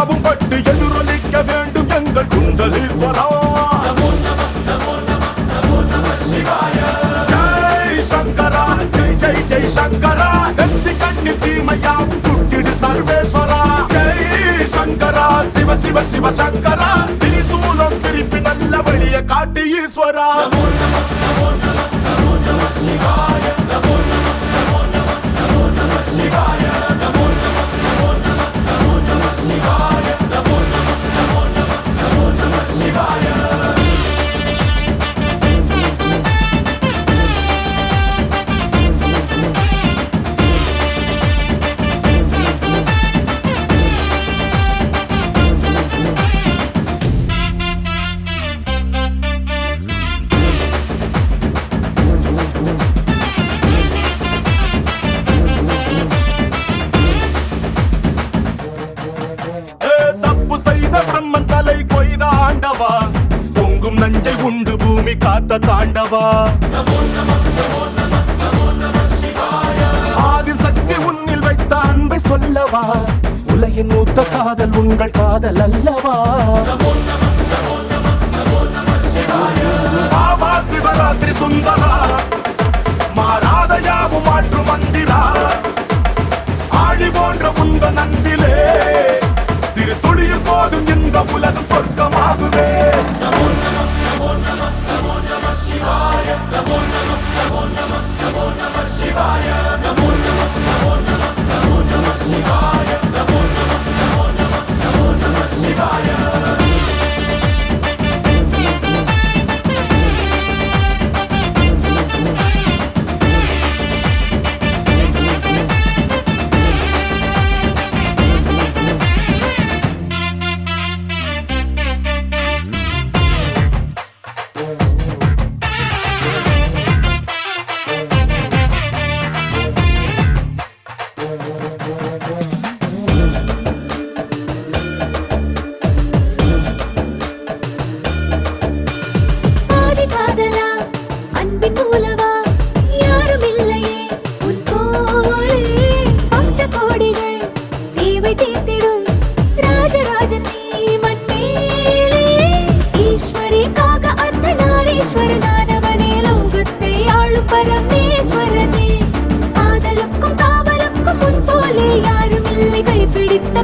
யாவும் பட்டு எதிரொலிக்க வேண்டும் எங்கள் குண்டலீஸ்வரா. ஜெய் சங்கரா, ஜெய் ஜெய் ஜெய் சங்கரா, நெத்தி கண்ணி தீமையாவும் சுட்டிடு சர்வேஸ்வரா. ஜெய் சங்கரா, சிவ சிவ சிவ சங்கரா, திரிசூலம் திருப்பி நல்ல வழிய காட்டு ஈஸ்வரா. பொங்கும் நஞ்சை உண்டு பூமி காத்த தாண்டவா. ஆதிசக்தி உன்னில் வைத்த அன்பை சொல்லவா, உலகின் மூத்த காதல் உங்கள் காதல் அல்லவா. பாபா சிவராத்திரி சுந்தரா, மாறாத யாவும் மாற்று மந்திரா. ஆழி போன்ற உந்த நன்பிலே சிறு துளியில் போதும் இந்த உலகம் சொர்க்கமாகுவே.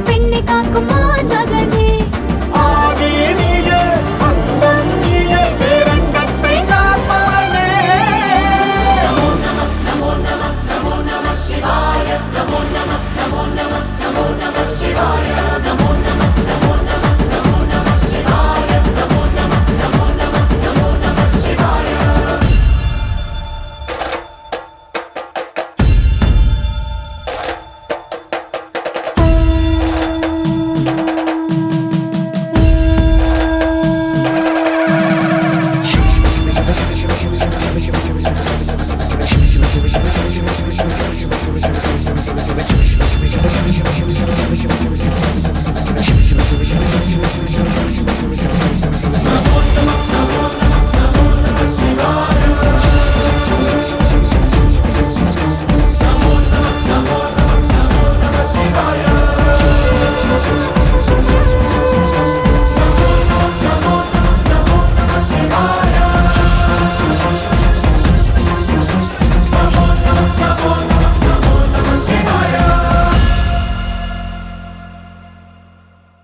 பெண்ணை காக்கும்